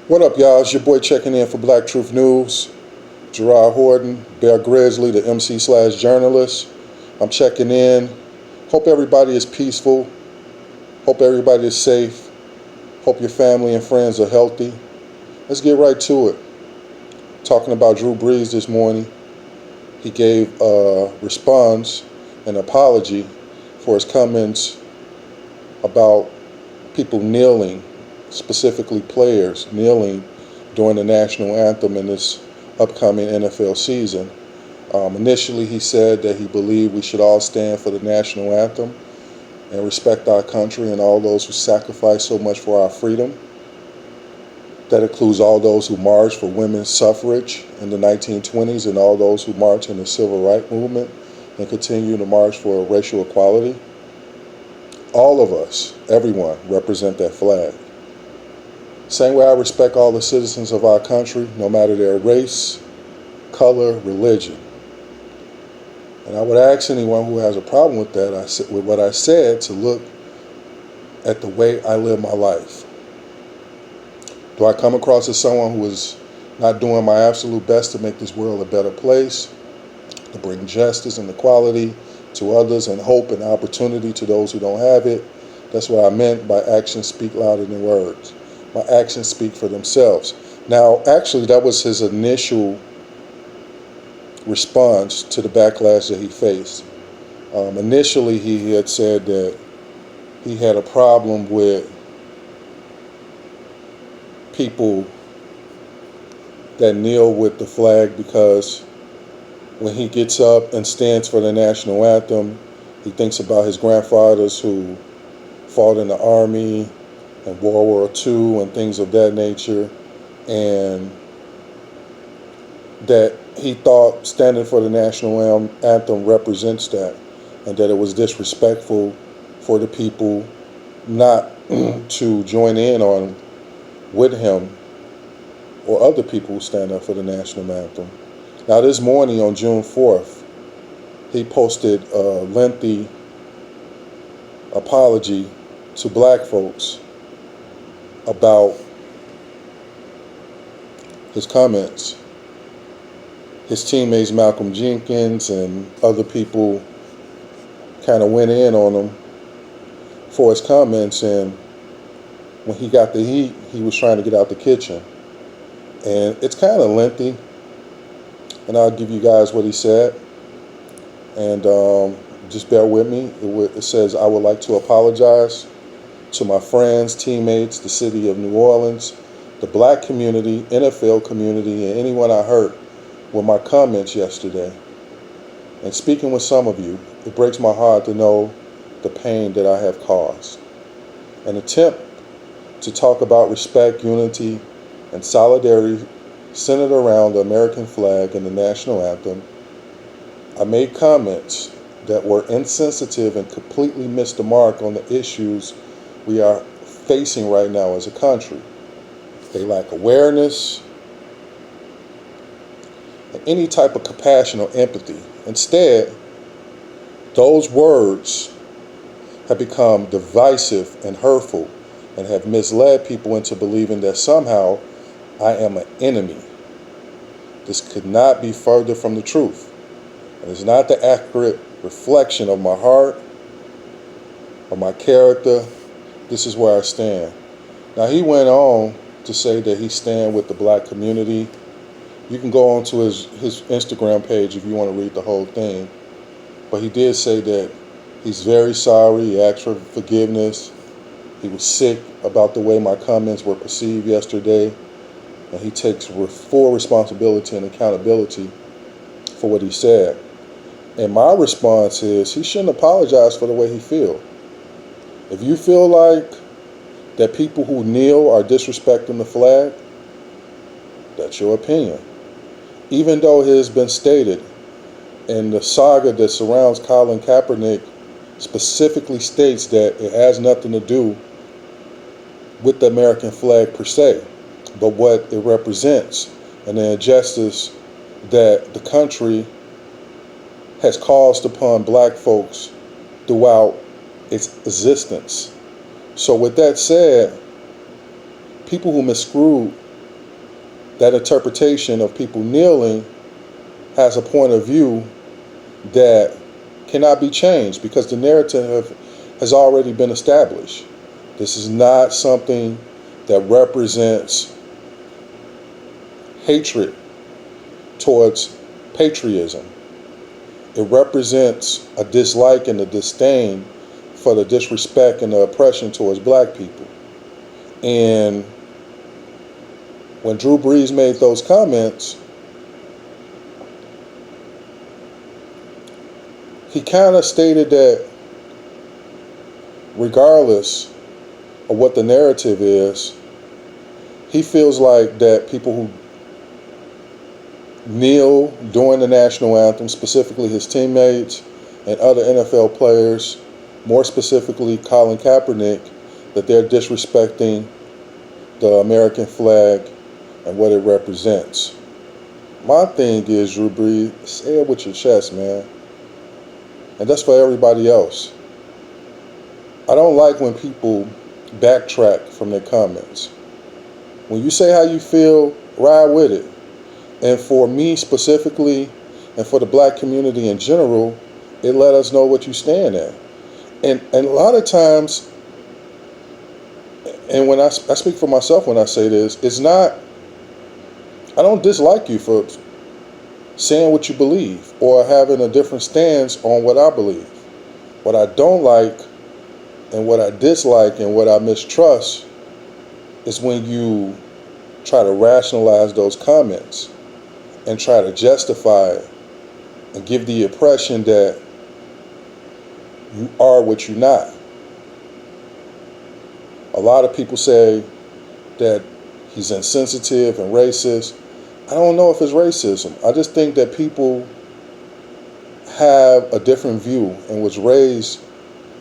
What up, y'all? It's your boy checking in for Black Truth News. Gerard Horton, Bear Grizzly, the MC/journalist. I'm checking in. Hope everybody is peaceful. Hope everybody is safe. Hope your family and friends are healthy. Let's get right to it. Talking about Drew Brees this morning. He gave a response, an apology for his comments about people kneeling, specifically players kneeling during the national anthem in this upcoming NFL season. Initially, he said that he believed we should all stand for the national anthem and respect our country and all those who sacrificed so much for our freedom. That includes all those who marched for women's suffrage in the 1920s and all those who marched in the civil rights movement and continue to march for racial equality. All of us, everyone, represent that flag. Same way I respect all the citizens of our country, no matter their race, color, religion. And I would ask anyone who has a problem with that, with what I said, to look at the way I live my life. Do I come across as someone who is not doing my absolute best to make this world a better place, to bring justice and equality to others and hope and opportunity to those who don't have it? That's what I meant by actions speak louder than words. My actions speak for themselves. Now, actually, that was his initial response to the backlash that he faced. Initially, he had said that he had a problem with people that kneel with the flag because when he gets up and stands for the national anthem, he thinks about his grandfathers who fought in the army and World War II and things of that nature, and that he thought standing for the national anthem represents that, and that it was disrespectful for the people not to join in on with him or other people who stand up for the national anthem. Now, this morning on June 4th, he posted a lengthy apology to black folks about his comments. His teammates Malcolm Jenkins and other people kind of went in on him for his comments, and when he got the heat, he was trying to get out the kitchen. And it's kind of lengthy, and I'll give you guys what he said. And just bear with me. It says, "I would like to apologize to my friends, teammates, the city of New Orleans, the black community, NFL community, and anyone I hurt with my comments yesterday. And speaking with some of you, it breaks my heart to know the pain that I have caused. An attempt to talk about respect, unity, and solidarity centered around the American flag and the national anthem. I made comments that were insensitive and completely missed the mark on the issues we are facing right now as a country. They lack awareness and any type of compassion or empathy. Instead, those words have become divisive and hurtful and have misled people into believing that somehow I am an enemy. This could not be further from the truth. It is not the accurate reflection of my heart or my character. This is where I stand." Now, he went on to say that he stand with the black community. You can go on to his Instagram page if you want to read the whole thing. But he did say that he's very sorry. He asked for forgiveness. He was sick about the way my comments were perceived yesterday. And he takes full responsibility and accountability for what he said. And my response is he shouldn't apologize for the way he feels. If you feel like that people who kneel are disrespecting the flag, that's your opinion. Even though it has been stated, and the saga that surrounds Colin Kaepernick specifically states that it has nothing to do with the American flag per se, but what it represents and the injustice that the country has caused upon black folks throughout its existence. So with that said, people who misconstrue that interpretation of people kneeling has a point of view that cannot be changed because the narrative has already been established. This is not something that represents hatred towards patriotism. It represents a dislike and a disdain for the disrespect and the oppression towards black people. And when Drew Brees made those comments, he kind of stated that regardless of what the narrative is, he feels like that people who kneel during the national anthem, specifically his teammates and other NFL players, more specifically Colin Kaepernick, that they're disrespecting the American flag and what it represents. My thing is, Drew Brees, say it with your chest, man. And that's for everybody else. I don't like when people backtrack from their comments. When you say how you feel, ride with it. And for me specifically, and for the black community in general, it let us know what you stand at. And a lot of times, and when I speak for myself when I say this, it's not, I don't dislike you for saying what you believe or having a different stance on what I believe. What I don't like and what I dislike and what I mistrust is when you try to rationalize those comments and try to justify it and give the impression that you are what you're not. A lot of people say that he's insensitive and racist. I don't know if it's racism. I just think that people have a different view and was raised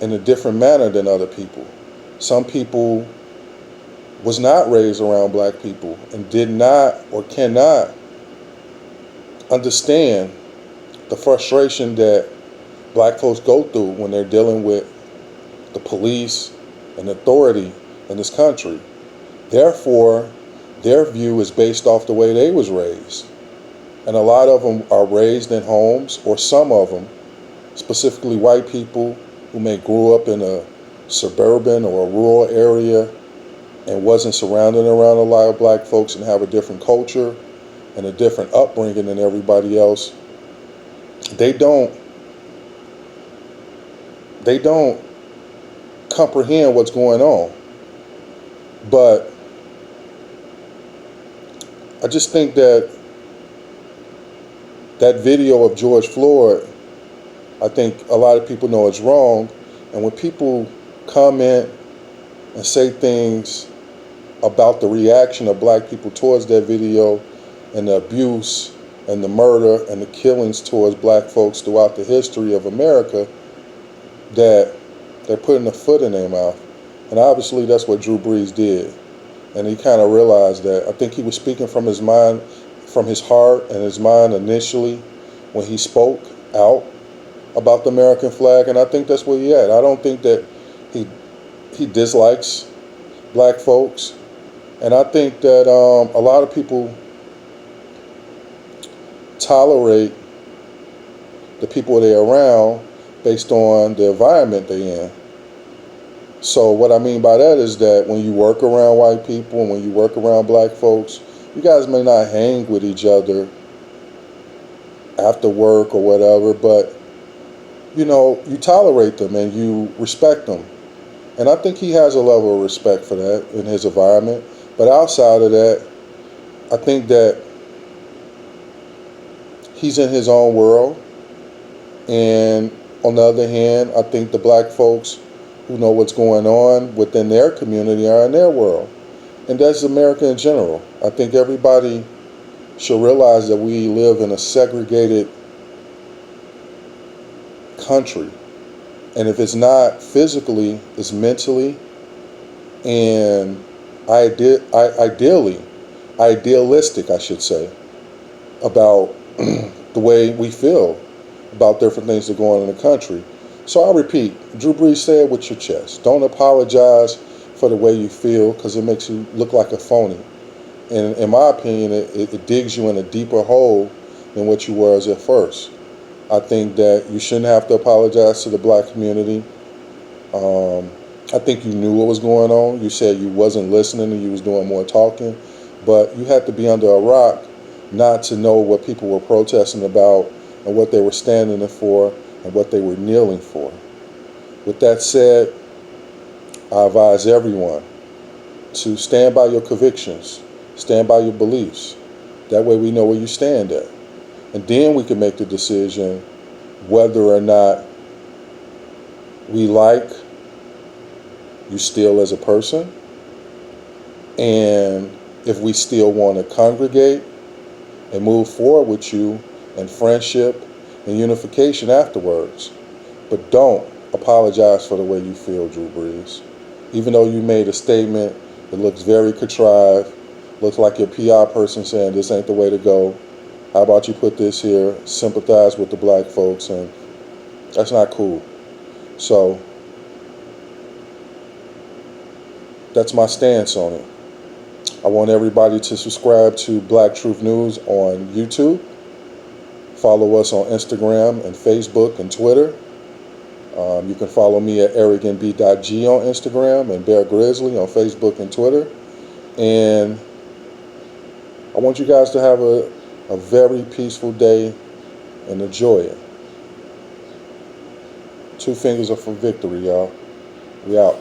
in a different manner than other people. Some people was not raised around black people and did not or cannot understand the frustration that black folks go through when they're dealing with the police and authority in this country. Therefore, their view is based off the way they was raised. And a lot of them are raised in homes, or some of them, specifically white people who may grew up in a suburban or a rural area and wasn't surrounded around a lot of black folks and have a different culture and a different upbringing than everybody else. They don't comprehend what's going on. But I just think that video of George Floyd, I think a lot of people know it's wrong. And when people comment and say things about the reaction of black people towards that video and the abuse and the murder and the killings towards black folks throughout the history of America, that they're putting a foot in their mouth. And obviously that's what Drew Brees did. And he kind of realized that. I think he was speaking from his mind, from his heart and his mind initially when he spoke out about the American flag. And I think that's where he at. I don't think that he dislikes black folks. And I think that a lot of people tolerate the people they're around based on the environment they're in. So what I mean by that is that when you work around white people and when you work around black folks, you guys may not hang with each other after work or whatever, but you know, you tolerate them and you respect them. And I think he has a level of respect for that in his environment. But outside of that, I think that he's in his own world. And on the other hand, I think the black folks who know what's going on within their community are in their world. And that's America in general. I think everybody should realize that we live in a segregated country. And if it's not physically, it's mentally and idealistic, I should say, about the way we feel about different things that go on in the country. So I'll repeat, Drew Brees, say it with your chest. Don't apologize for the way you feel because it makes you look like a phony. And in my opinion, it digs you in a deeper hole than what you was at first. I think that you shouldn't have to apologize to the black community. Um, I think you knew what was going on. You said you wasn't listening and you was doing more talking, but you had to be under a rock not to know what people were protesting about and what they were standing for and what they were kneeling for. With that said, I advise everyone to stand by your convictions, stand by your beliefs. That way we know where you stand at. And then we can make the decision whether or not we like you still as a person, and if we still want to congregate and move forward with you in friendship and unification afterwards. But don't apologize for the way you feel, Drew Brees. Even though you made a statement that looks very contrived, looks like your PR person saying this ain't the way to go. How about you put this here, sympathize with the black folks, and that's not cool. So that's my stance on it. I want everybody to subscribe to Black Truth News on YouTube. Follow us on Instagram and Facebook and Twitter. You can follow me at arrogantb.g on Instagram and Bear Grizzly on Facebook and Twitter. And I want you guys to have a very peaceful day and enjoy it. 2 fingers are for victory, y'all. We out.